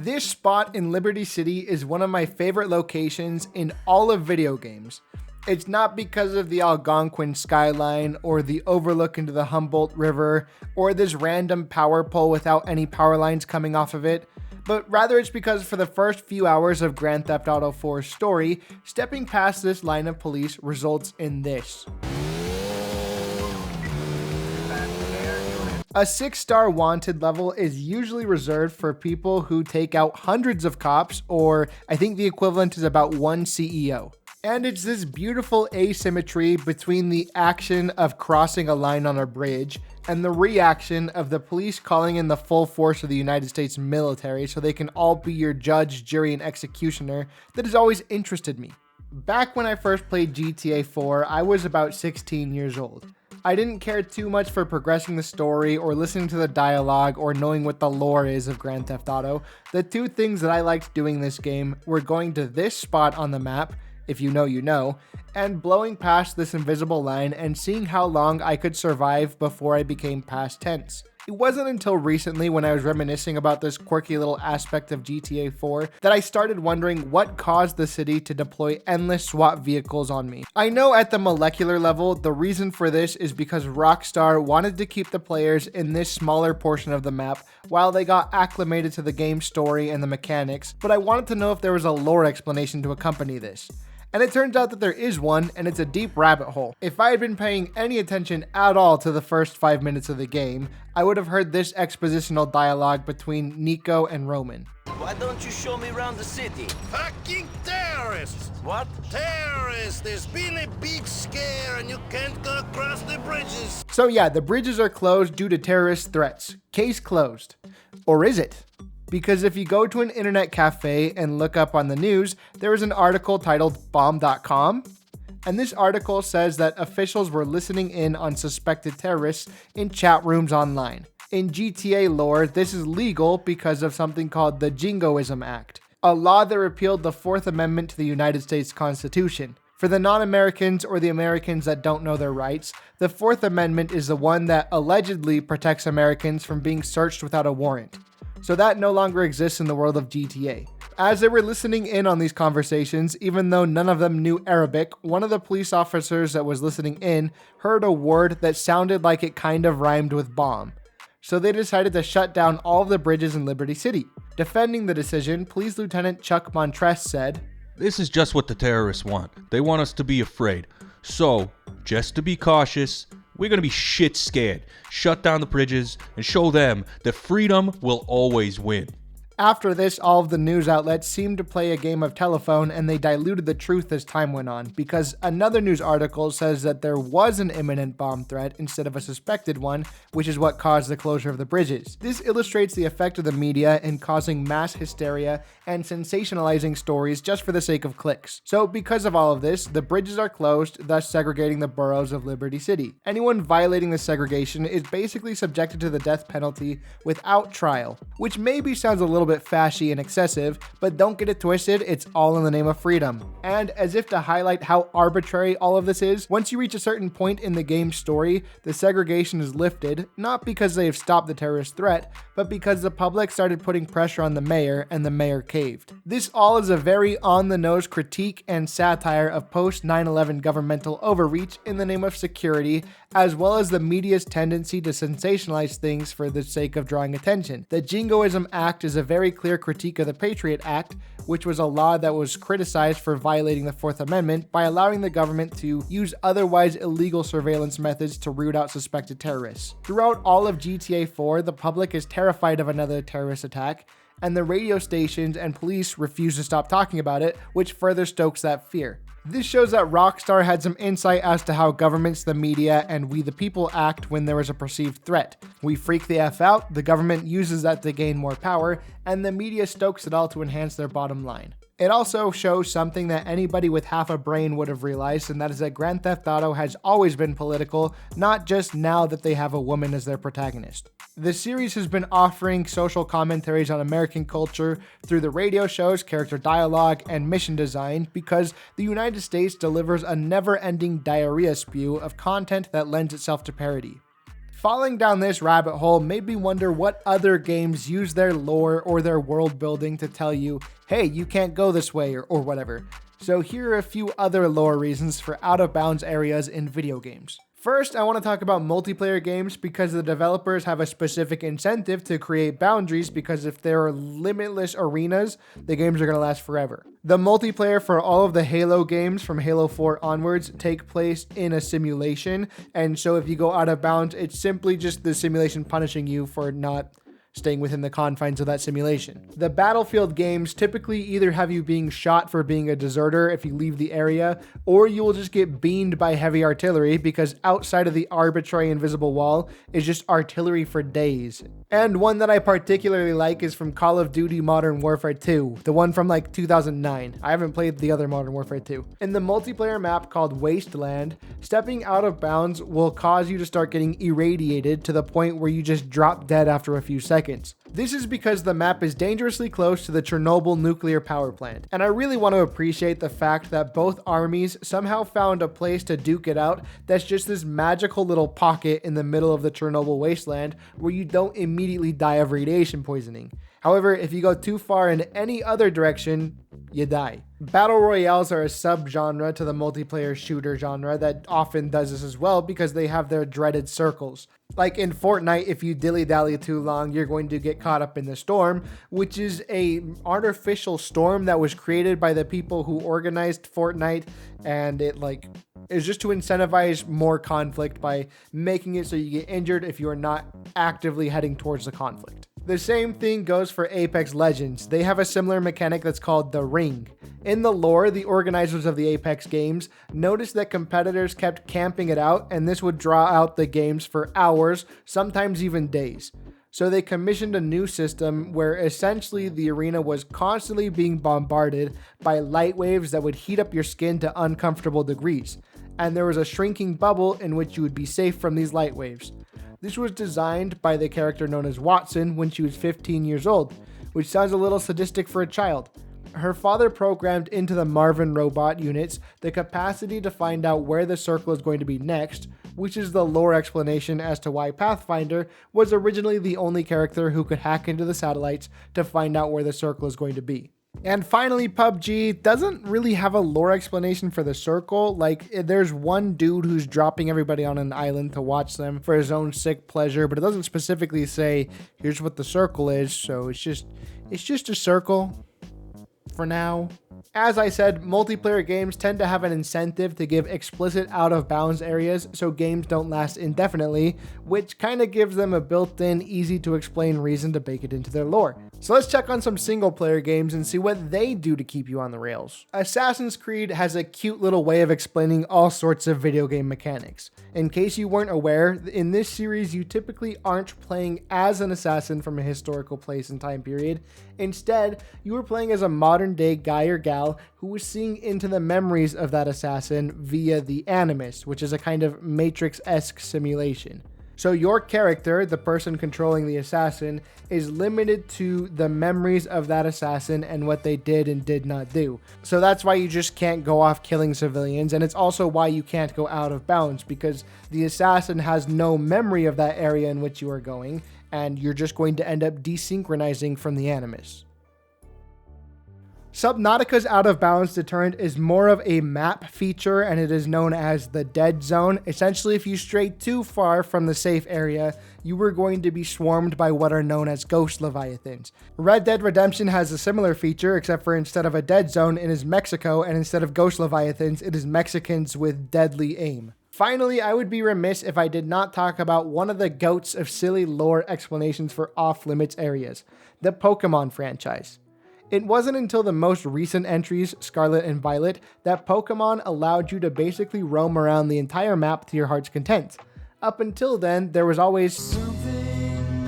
This spot in Liberty City is one of my favorite locations in all of video games. It's not because of the Algonquin skyline or the overlook into the Humboldt River or this random power pole without any power lines coming off of it, but rather it's because for the first few hours of Grand Theft Auto 4's story, stepping past this line of police results in this. A 6-star wanted level is usually reserved for people who take out hundreds of cops, or I think the equivalent is about one CEO. And it's this beautiful asymmetry between the action of crossing a line on a bridge and the reaction of the police calling in the full force of the United States military so they can all be your judge, jury, and executioner that has always interested me. Back when I first played GTA 4, I was about 16 years old. I didn't care too much for progressing the story or listening to the dialogue or knowing what the lore is of Grand Theft Auto. The two things that I liked doing this game were going to this spot on the map, if you know you know, and blowing past this invisible line and seeing how long I could survive before I became past tense. It wasn't until recently when I was reminiscing about this quirky little aspect of GTA 4 that I started wondering what caused the city to deploy endless SWAT vehicles on me. I know at the molecular level, the reason for this is because Rockstar wanted to keep the players in this smaller portion of the map while they got acclimated to the game's story and the mechanics, but I wanted to know if there was a lore explanation to accompany this. And it turns out that there is one, and it's a deep rabbit hole. If I had been paying any attention at all to the first 5 minutes of the game, I would have heard this expositional dialogue between Nico and Roman. Why don't you show me around the city? Fucking terrorists! What? Terrorists! There's been a big scare and you can't go across the bridges. So yeah, the bridges are closed due to terrorist threats. Case closed. Or is it? Because if you go to an internet cafe and look up on the news, there is an article titled bomb.com. And this article says that officials were listening in on suspected terrorists in chat rooms online. In GTA lore, this is legal because of something called the Jingoism Act, a law that repealed the Fourth Amendment to the United States Constitution. For the non-Americans or the Americans that don't know their rights, the Fourth Amendment is the one that allegedly protects Americans from being searched without a warrant. So that no longer exists in the world of GTA. As they were listening in on these conversations, even though none of them knew Arabic, one of the police officers that was listening in heard a word that sounded like it kind of rhymed with bomb. So they decided to shut down all of the bridges in Liberty City. Defending the decision, Police Lieutenant Chuck Montress said, "This is just what the terrorists want. They want us to be afraid. So, just to be cautious, we're gonna be shit scared, shut down the bridges, and show them that freedom will always win." After this, all of the news outlets seemed to play a game of telephone, and they diluted the truth as time went on, because another news article says that there was an imminent bomb threat instead of a suspected one, which is what caused the closure of the bridges. This illustrates the effect of the media in causing mass hysteria and sensationalizing stories just for the sake of clicks. So because of all of this, the bridges are closed, thus segregating the boroughs of Liberty City. Anyone violating this segregation is basically subjected to the death penalty without trial, which maybe sounds a little bit fashy and excessive, but don't get it twisted, it's all in the name of freedom. And as if to highlight how arbitrary all of this is, once you reach a certain point in the game's story, the segregation is lifted, not because they have stopped the terrorist threat, but because the public started putting pressure on the mayor and the mayor caved. This all is a very on-the-nose critique and satire of post-9/11 governmental overreach in the name of security, as well as the media's tendency to sensationalize things for the sake of drawing attention. The Jingoism Act is a very clear critique of the Patriot Act, which was a law that was criticized for violating the Fourth Amendment by allowing the government to use otherwise illegal surveillance methods to root out suspected terrorists. Throughout all of GTA 4, the public is terrified of another terrorist attack, and the radio stations and police refuse to stop talking about it, which further stokes that fear. This shows that Rockstar had some insight as to how governments, the media, and we the people act when there is a perceived threat. We freak the F out, the government uses that to gain more power, and the media stokes it all to enhance their bottom line. It also shows something that anybody with half a brain would have realized, and that is that Grand Theft Auto has always been political, not just now that they have a woman as their protagonist. The series has been offering social commentaries on American culture through the radio shows, character dialogue, and mission design because the United States delivers a never-ending diarrhea spew of content that lends itself to parody. Falling down this rabbit hole made me wonder what other games use their lore or their world building to tell you, hey, you can't go this way or whatever. So here are a few other lore reasons for out of bounds areas in video games. First, I want to talk about multiplayer games because the developers have a specific incentive to create boundaries, because if there are limitless arenas, the games are going to last forever. The multiplayer for all of the Halo games from Halo 4 onwards take place in a simulation, and so if you go out of bounds, it's simply just the simulation punishing you for not staying within the confines of that simulation. The Battlefield games typically either have you being shot for being a deserter if you leave the area, or you will just get beamed by heavy artillery, because outside of the arbitrary invisible wall is just artillery for days. And one that I particularly like is from Call of Duty Modern Warfare 2, the one from like 2009. I haven't played the other Modern Warfare 2. In the multiplayer map called Wasteland, stepping out of bounds will cause you to start getting irradiated to the point where you just drop dead after a few seconds. This is because the map is dangerously close to the Chernobyl nuclear power plant, and I really want to appreciate the fact that both armies somehow found a place to duke it out that's just this magical little pocket in the middle of the Chernobyl wasteland where you don't immediately die of radiation poisoning. However, if you go too far in any other direction, you die. Battle royales are a subgenre to the multiplayer shooter genre that often does this as well, because they have their dreaded circles. Like in Fortnite, if you dilly-dally too long, you're going to get caught up in the storm, which is an artificial storm that was created by the people who organized Fortnite, and it is just to incentivize more conflict by making it so you get injured if you are not actively heading towards the conflict. The same thing goes for Apex Legends. They have a similar mechanic that's called the Ring. In the lore, the organizers of the Apex games noticed that competitors kept camping it out, and this would draw out the games for hours, sometimes even days. So they commissioned a new system where essentially the arena was constantly being bombarded by light waves that would heat up your skin to uncomfortable degrees. And there was a shrinking bubble in which you would be safe from these light waves. This was designed by the character known as Watson when she was 15 years old, which sounds a little sadistic for a child. Her father programmed into the Marvin robot units the capacity to find out where the circle is going to be next, which is the lore explanation as to why Pathfinder was originally the only character who could hack into the satellites to find out where the circle is going to be. And finally, PUBG doesn't really have a lore explanation for the circle. Like, there's one dude who's dropping everybody on an island to watch them for his own sick pleasure, but it doesn't specifically say, here's what the circle is, so it's just a circle for now. As I said, multiplayer games tend to have an incentive to give explicit out-of-bounds areas so games don't last indefinitely, which kind of gives them a built-in, easy-to-explain reason to bake it into their lore. So let's check on some single-player games and see what they do to keep you on the rails. Assassin's Creed has a cute little way of explaining all sorts of video game mechanics. In case you weren't aware, in this series you typically aren't playing as an assassin from a historical place and time period. Instead, you are playing as a modern-day guy or gal who was seeing into the memories of that assassin via the Animus, which is a kind of Matrix-esque simulation. So your character, the person controlling the assassin, is limited to the memories of that assassin and what they did and did not do. So that's why you just can't go off killing civilians, and it's also why you can't go out of bounds, because the assassin has no memory of that area in which you are going, and you're just going to end up desynchronizing from the Animus. Subnautica's out-of-bounds deterrent is more of a map feature, and it is known as the dead zone. Essentially, if you stray too far from the safe area, you are going to be swarmed by what are known as ghost leviathans. Red Dead Redemption has a similar feature, except for instead of a dead zone, it is Mexico, and instead of ghost leviathans, it is Mexicans with deadly aim. Finally, I would be remiss if I did not talk about one of the goats of silly lore explanations for off-limits areas, the Pokemon franchise. It wasn't until the most recent entries, Scarlet and Violet, that Pokemon allowed you to basically roam around the entire map to your heart's content. Up until then, there was always something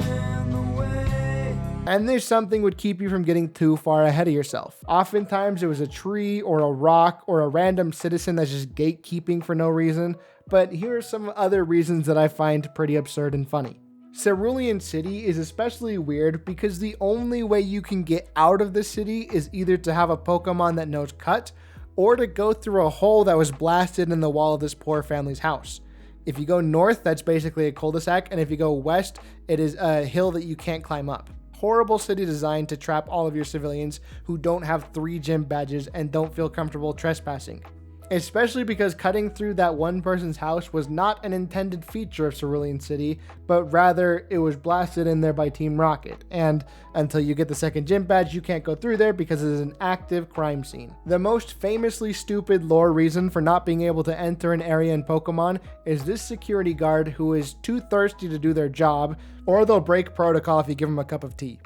in the way, and this something would keep you from getting too far ahead of yourself. Oftentimes, it was a tree or a rock or a random citizen that's just gatekeeping for no reason, but here are some other reasons that I find pretty absurd and funny. Cerulean City is especially weird because the only way you can get out of the city is either to have a Pokemon that knows Cut, or to go through a hole that was blasted in the wall of this poor family's house. If you go north, that's basically a cul-de-sac, and if you go west, it is a hill that you can't climb up. Horrible city design to trap all of your civilians who don't have 3 gym badges and don't feel comfortable trespassing. Especially because cutting through that one person's house was not an intended feature of Cerulean City, but rather it was blasted in there by Team Rocket, and until you get the second gym badge, you can't go through there because it is an active crime scene. The most famously stupid lore reason for not being able to enter an area in Pokemon is this security guard who is too thirsty to do their job, or they'll break protocol if you give them a cup of tea.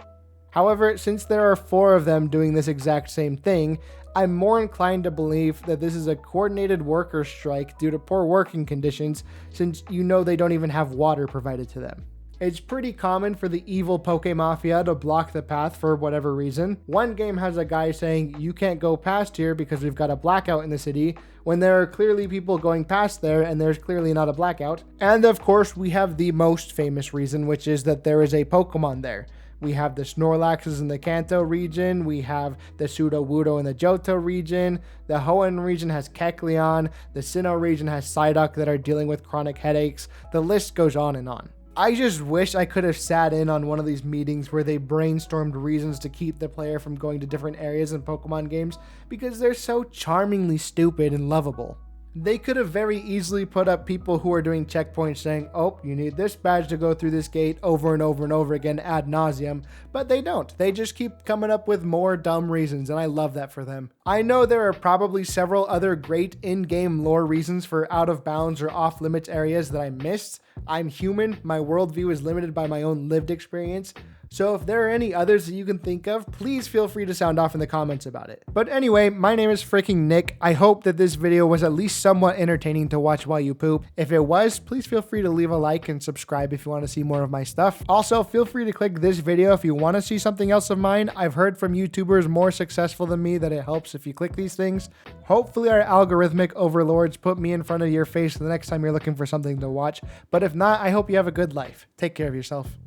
However, since there are 4 of them doing this exact same thing, I'm more inclined to believe that this is a coordinated worker strike due to poor working conditions, since you know they don't even have water provided to them. It's pretty common for the evil Pokemafia to block the path for whatever reason. One game has a guy saying, "You can't go past here because we've got a blackout in the city," when there are clearly people going past there and there's clearly not a blackout. And of course, we have the most famous reason, which is that there is a Pokemon there. We have the Snorlaxes in the Kanto region, we have the Sudowoodo in the Johto region, the Hoenn region has Kecleon, the Sinnoh region has Psyduck that are dealing with chronic headaches. The list goes on and on. I just wish I could have sat in on one of these meetings where they brainstormed reasons to keep the player from going to different areas in Pokemon games, because they're so charmingly stupid and lovable. They could have very easily put up people who are doing checkpoints saying, "Oh, you need this badge to go through this gate," over and over and over again ad nauseum, but they don't. They just keep coming up with more dumb reasons, and I love that for them. I know there are probably several other great in-game lore reasons for out of bounds or off limits areas that I missed. I'm human, my worldview is limited by my own lived experience. So if there are any others that you can think of, please feel free to sound off in the comments about it. But anyway, my name is freaking Nick. I hope that this video was at least somewhat entertaining to watch while you poop. If it was, please feel free to leave a like and subscribe if you want to see more of my stuff. Also, feel free to click this video if you want to see something else of mine. I've heard from YouTubers more successful than me that it helps if you click these things. Hopefully our algorithmic overlords put me in front of your face the next time you're looking for something to watch. But if not, I hope you have a good life. Take care of yourself.